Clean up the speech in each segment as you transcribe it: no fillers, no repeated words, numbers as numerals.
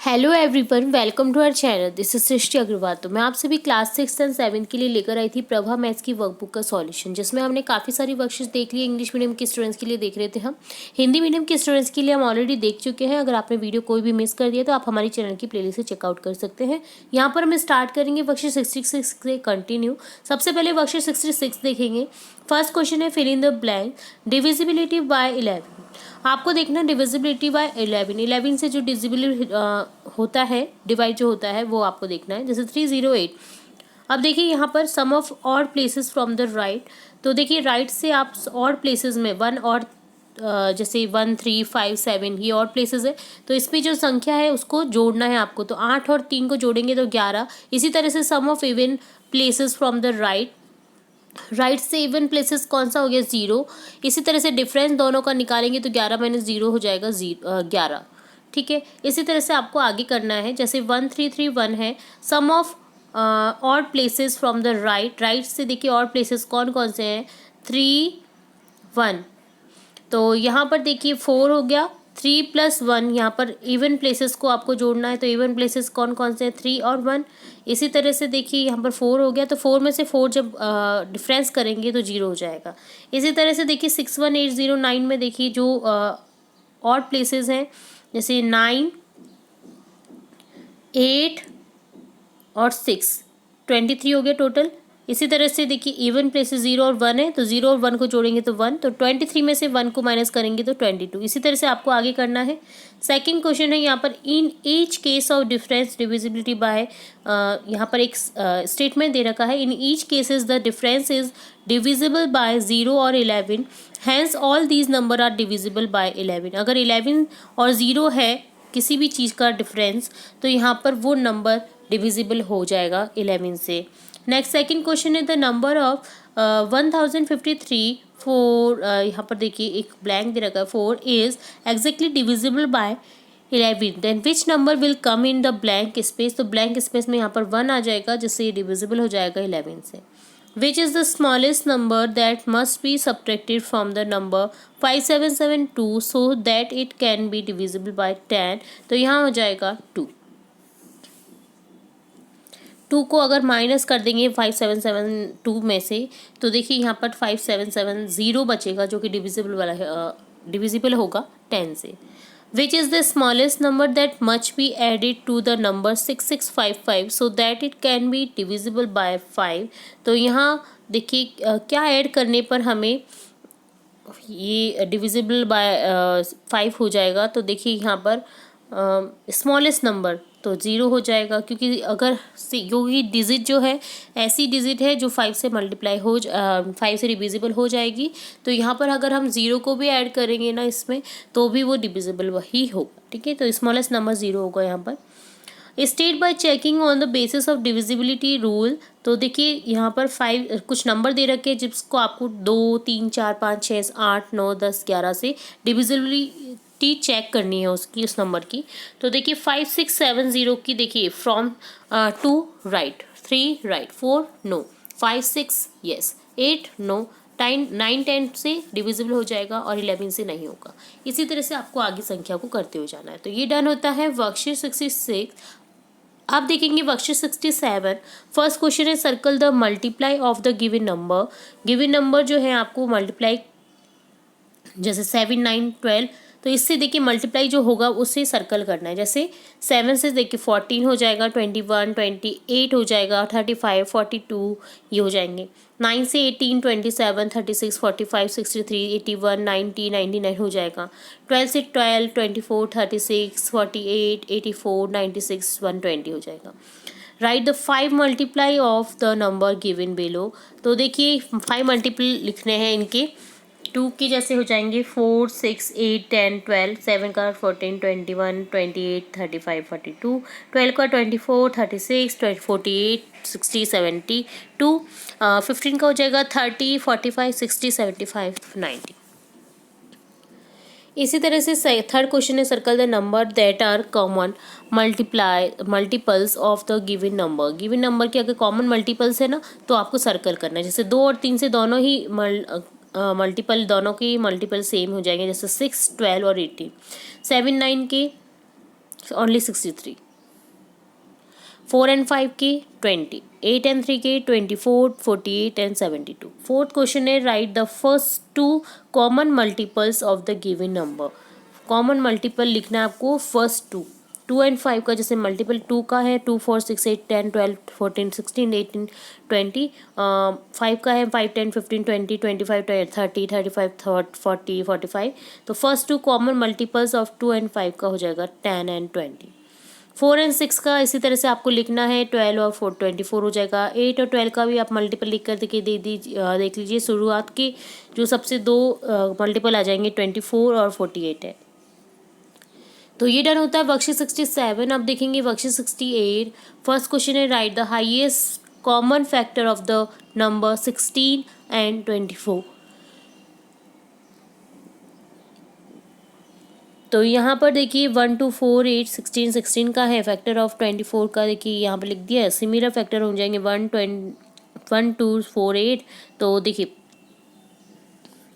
Hello everyone, welcome to our channel. This is Srishti Agarwal. तो मैं आप सभी क्लास 6 एंड 7 के लिए लेकर आई थी प्रभा मैथ्स की वर्कबुक का सॉल्यूशन, जिसमें हमने काफ़ी सारी वर्कशीट देख ली। इंग्लिश मीडियम के स्टूडेंट्स के लिए देख रहे थे हम, हिंदी मीडियम के स्टूडेंट्स के लिए हम ऑलरेडी देख चुके हैं। अगर आपने वीडियो कोई भी मिस कर दिया तो आप हमारी चैनल की प्लेलिस्ट से चेकआउट कर सकते हैं। यहाँ पर हम स्टार्ट करेंगे वर्कशीट 66 से कंटिन्यू। सबसे पहले वर्कशीट 66 देखेंगे। फर्स्ट क्वेश्चन है fill in the blank, divisibility by 11। आपको देखना डिविजिबिलिटी बाय 11 से जो डिविजिबिलिटी होता है, डिवाइड जो होता है, वो आपको देखना है। जैसे 308। अब देखिए यहाँ पर sum of odd places from the right. तो देखिए राइट से आप ऑड प्लेसेस में वन और जैसे 1 3 5 7 ये ऑड प्लेसेस है, तो इस पे जो संख्या है उसको जोड़ना है आपको। तो 8 और 3 को जोड़ेंगे तो 11। इसी तरह से sum of even places from the right, right से इवन प्लेसेस कौन सा हो गया, 0। इसी तरह से डिफरेंस दोनों का निकालेंगे तो 11 माइनस 0 हो जाएगा 11। ठीक है, इसी तरह से आपको आगे करना है। जैसे 1331 है, sum of odd places from the right. Right से देखिए ऑड प्लेसेस कौन कौन से हैं, 3 1। तो यहाँ पर देखिए 4 हो गया, 3 + 1। यहाँ पर इवन प्लेसेस को आपको जोड़ना है, तो इवन प्लेसेस कौन कौन से हैं, 3 और 1। इसी तरह से देखिए यहाँ पर 4 हो गया, तो 4 में से 4 जब डिफरेंस करेंगे तो 0 हो जाएगा। इसी तरह से देखिए 61809 में देखिए जो ऑड प्लेसेस हैं, जैसे 9 8 और 6, 23 हो गया टोटल। इसी तरह से देखिए इवन प्लेसेस 0 और 1 है, तो 0 और 1 को जोड़ेंगे तो 1। तो 23 में से 1 को माइनस करेंगे तो 22। इसी तरह से आपको आगे करना है। सेकंड क्वेश्चन है यहाँ पर, in each case of difference divisibility by, यहाँ पर एक स्टेटमेंट दे रखा है, in each cases the difference is divisible by 0 और 11, hence all these number are divisible by 11। अगर 11 और 0 है किसी भी चीज़ का डिफरेंस, तो यहाँ पर वो नंबर डिविजिबल हो जाएगा 11 से। नेक्स्ट सेकंड क्वेश्चन है, द नंबर ऑफ 1053 4, यहाँ पर देखिए एक ब्लैंक दे रखा है, 4 is exactly divisible by 11, then which number will come in the blank space. तो ब्लैंक स्पेस में यहाँ पर 1 आ जाएगा, जिससे ये डिविजिबल हो जाएगा 11 से। Which is the smallest number that must be subtracted from the number 5772 so that it can be divisible by 10। तो यहाँ हो जाएगा 2। 2 को अगर माइनस कर देंगे 5772 में से, तो देखिए यहाँ पर 5770 बचेगा, जो कि डिविजिबल वाला है, डिविजिबल होगा 10 से। Which is the smallest number that must be added to the number 6655 so that it can be divisible by 5। तो यहाँ देखिए क्या ऐड करने पर हमें ये डिविजिबल बाय 5 हो जाएगा। तो देखिए यहाँ पर स्मॉलेस्ट नंबर तो 0 हो जाएगा, क्योंकि अगर क्योंकि डिजिट जो है ऐसी डिजिट है जो 5 से मल्टीप्लाई 5 से डिविजिबल हो जाएगी। तो यहाँ पर अगर हम 0 को भी ऐड करेंगे ना इसमें, तो भी वो डिविजिबल वही होगा। ठीक है, तो स्मॉलेस्ट नंबर 0 होगा यहाँ पर। State by checking on the basis of divisibility rule. तो देखिए यहाँ पर 5 कुछ नंबर दे रखे हैं, जिसको आपको 2 3 4 5 6 8 9 10 11 से डिविजिबिलिटी चेक करनी है उसकी, उस नंबर की। तो देखिए 5 6 7 0 की देखिए from 2 right, 3 right, 4 no, 5 6 yes, 8 no, 9 10 से डिविजिबल हो जाएगा और 11 से नहीं होगा। इसी तरह से आपको आगे संख्या को करते हुए जाना है। तो ये डन होता है वर्कशीट 66। आप देखेंगे वर्कशीट 67। फर्स्ट क्वेश्चन है, circle the multiply of the given number. Given number जो है आपको मल्टीप्लाई, जैसे 7 9 12, तो इससे देखिए मल्टीप्लाई जो होगा उससे सर्कल करना है। जैसे 7 से देखिए 14 हो जाएगा, 21 28 हो जाएगा, 35 42 ये हो जाएंगे। 9 से 18 27 36 45 63 81 90 99 हो जाएगा। 12 से 12 24 36 48 84 96 120 हो जाएगा। Right the 5 multiply of the number given below. तो देखिए 5 मल्टीपल लिखने हैं इनके। 2 के जैसे हो जाएंगे 4 6 8 10 12, 7 का 14 21 28 35 42, 12 का 24 36 48 60 72, 15 का हो जाएगा 30 45 60 75 90। इसी तरह से थर्ड क्वेश्चन है, circle the number that are common multiples of the given number. Given number के अगर कॉमन मल्टीपल्स है ना, तो आपको सर्कल करना है। जैसे 2 और 3 से दोनों ही मल्टीपल, दोनों के मल्टीपल सेम हो जाएंगे, जैसे 6 12 और 18। 7 9 के ओनली 63। 4 and 5 के 20, 8 and 3 के 24, 48 and 72। फोर्थ क्वेश्चन है write the first two common multiples of the given number. Common multiple लिखना है आपको फर्स्ट टू। 2 and 5 का जैसे मल्टीपल 2 का है 2, 4, 6, 8, 10, 12, 14, 16, 18, 20। 5 का है 5, 10, 15, 20, 25, 30, 35, 40, 45। तो first two common multiples of 2 and 5 का हो जाएगा 10 and 20। 4 and 6 का इसी तरह से आपको लिखना है 12 और 4 24 हो जाएगा। 8 और 12 का भी आप मल्टीपल लिख कर देख लीजिए। शुरुआत की जो सबसे दो मल्टीपल आ जाएंगे 24 और 48 है। तो ये डन होता है वर्कशीट 67। अब देखेंगे वर्कशीट 68। फर्स्ट क्वेश्चन है write the highest common factor of the number 16 and 24। तो यहाँ पर देखिए 1, 2, 4, 8, 16, 16 का है। फैक्टर ऑफ 24 का देखिए यहाँ पर लिख दिया है। सिमिलर फैक्टर हो जाएंगे 1, 2, 4, 8। तो देखिए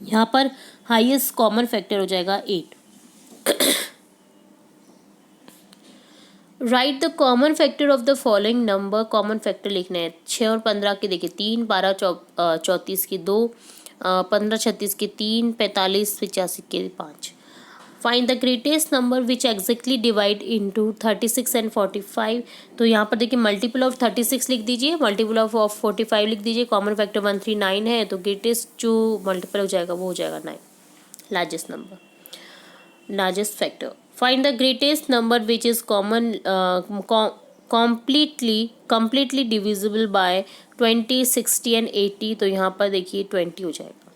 यहाँ पर हाईएस्ट कॉमन फैक्टर हो जाएगा 8। Right the common factor of the following number. Common factor लिखना है 6 और 15 के देखिए 3, 12 34 के 2, 15 36 के 3, 45 85 के 5। Find the greatest number which exactly divide into 36 and 45। तो यहाँ पर देखिए मल्टीपल ऑफ 36 लिख दीजिए, मल्टीपल ऑफ 45 लिख दीजिए। कॉमन फैक्टर 139 है तो ग्रेटेस्ट जो मल्टीपल हो जाएगा वो हो जाएगा 9। Largest number, largest factor. Find the greatest number which is common completely divisible by 20, 60 and 80। तो यहाँ पर देखिए 20 हो जाएगा।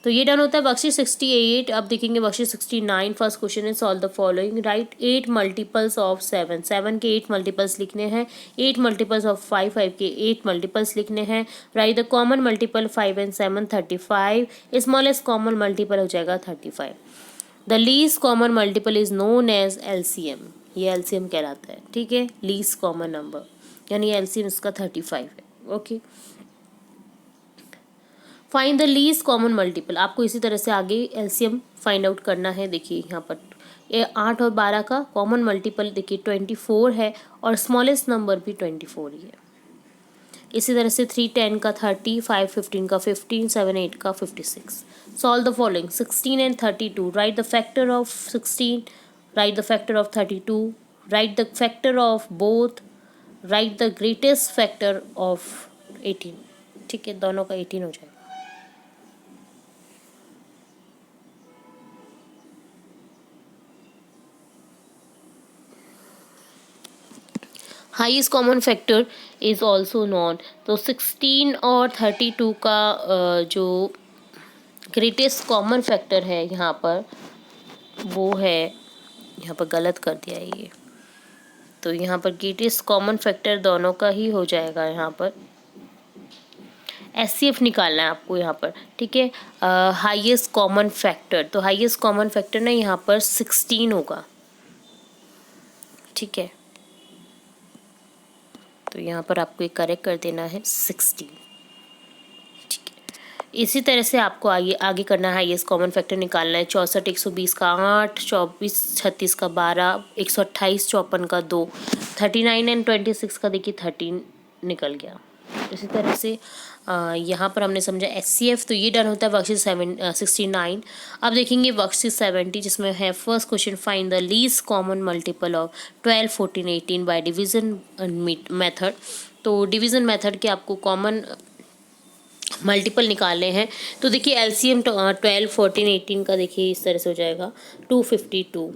तो ये डन होता है वर्कशीट 68। अब देखेंगे वर्कशीट 69। फर्स्ट क्वेश्चन है solve the following. Right 8 multiples of 7। 7 के 8 मल्टीपल्स लिखने हैं। 8 मल्टीपल्स ऑफ 5। 5 के 8 मल्टीपल्स लिखने हैं। Write the common multiple 5 and 7 35। Smallest common multiple हो जाएगा 35। The least common multiple is known as LCM। ये LCM कहलाता है, ठीक है, लीस्ट कॉमन नंबर, यानी LCM इसका 35 है। Okay, find the least common multiple. आपको इसी तरह से आगे LCM फाइंड आउट करना है। देखिए यहाँ पर ये 8 और 12 का कॉमन मल्टीपल देखिए 24 है और स्मॉलेस्ट नंबर भी 24 ही है। इसी तरह से 3 10 का 30, 5 15 का 15, 7 8 का 56। Solve the following 16 and 32। Right the factor of 16, right the factor of 32, right the factor of both, right the greatest factor of 18। ठीक है, दोनों का 18 हो जाएगा। Highest common factor is also non. तो 16 और 32 का जो ग्रेटेस्ट कॉमन फैक्टर है यहाँ पर वो है, यहाँ पर गलत कर दिया है ये। तो यहाँ पर ग्रेटेस्ट कॉमन फैक्टर दोनों का ही हो जाएगा। यहाँ पर SCF निकालना है आपको यहाँ पर, ठीक है। हाईएस्ट कॉमन फैक्टर, तो हाईएस्ट कॉमन फैक्टर ना यहाँ पर 16 होगा, ठीक है। तो यहाँ पर आपको एक करेक्ट कर देना है 16, ठीक है। इसी तरह से आपको आगे करना है। हाईएस्ट कॉमन फैक्टर निकालना है 64 120 का 8, 24 36 का 12, 128 54 का 2, 39 and 26 का देखिए 13 निकल गया। इसी तरह से यहाँ पर हमने समझा SCF। तो ये डन होता है वर्कशीट 69। अब देखेंगे वर्कशीट 70 जिसमें है first question find the least common multiple of 12 14 18 by division method. तो डिवीजन मेथड के आपको कॉमन मल्टीपल निकालने हैं। तो देखिए LCM 12 14 18 का देखिए इस तरह से हो जाएगा 252।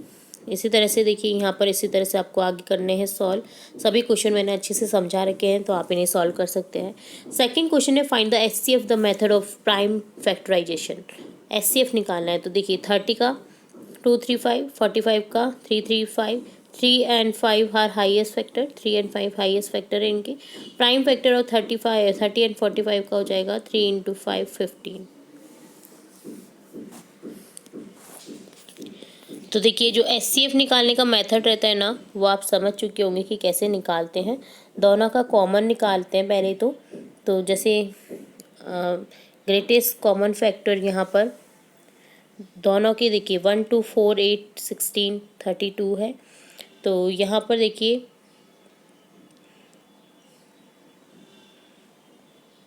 इसी तरह से देखिए यहाँ पर इसी तरह से आपको आगे करने हैं सॉल्व। सभी क्वेश्चन मैंने अच्छे से समझा रखे हैं तो आप इन्हें सॉल्व कर सकते हैं। सेकंड क्वेश्चन है find the SCF the method of prime factorisation. SCF निकालना है। तो देखिए 30 का 235, 45 का 335, 3 and 5 are highest factor, 3 and 5 highest factor है इनके। प्राइम फैक्टर और 30 and 45 का हो जाएगा 3 × 5 15। तो देखिए जो SCF निकालने का मेथड रहता है ना वो आप समझ चुके होंगे कि कैसे निकालते हैं। दोनों का कॉमन निकालते हैं पहले तो जैसे ग्रेटेस्ट कॉमन फैक्टर यहाँ पर दोनों के देखिए 1 2 4 8 16 32 है। तो यहाँ पर देखिए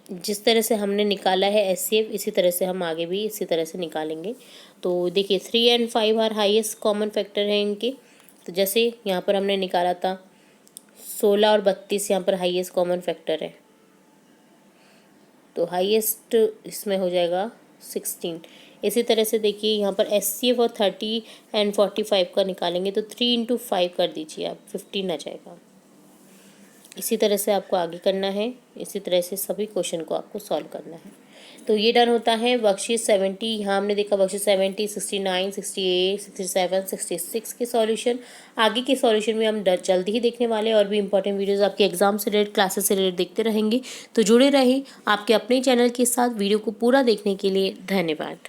जिस तरह से हमने निकाला है एचसीएफ, इसी तरह से हम आगे भी इसी तरह से निकालेंगे। तो देखिए 3 and 5 are highest common factor हैं इनके। तो जैसे यहाँ पर हमने निकाला था 16 और 32 यहाँ पर हाईएस्ट कॉमन फैक्टर है, तो हाईएस्ट इसमें हो जाएगा 16। इसी तरह से देखिए यहाँ पर एचसीएफ और 30 एंड 45 का निकालेंगे तो 3 इंटू 5 कर दीजिए आप, 15 आ जाएगा। इसी तरह से आपको आगे करना है, इसी तरह से सभी क्वेश्चन को आपको सॉल्व करना है। तो ये डन होता है वर्कशीट 70। यहाँ हमने देखा वर्कशीट 70, 69, 68, 67, 66 के सॉल्यूशन। आगे के सॉल्यूशन में हम जल्दी ही देखने वाले हैं और भी इंपॉर्टेंट वीडियोस आपके एग्जाम से रिलेटेड, क्लासेस से रिलेटेड देखते रहेंगे। तो जुड़े रहिए आपके अपने चैनल के साथ। वीडियो को पूरा देखने के लिए धन्यवाद।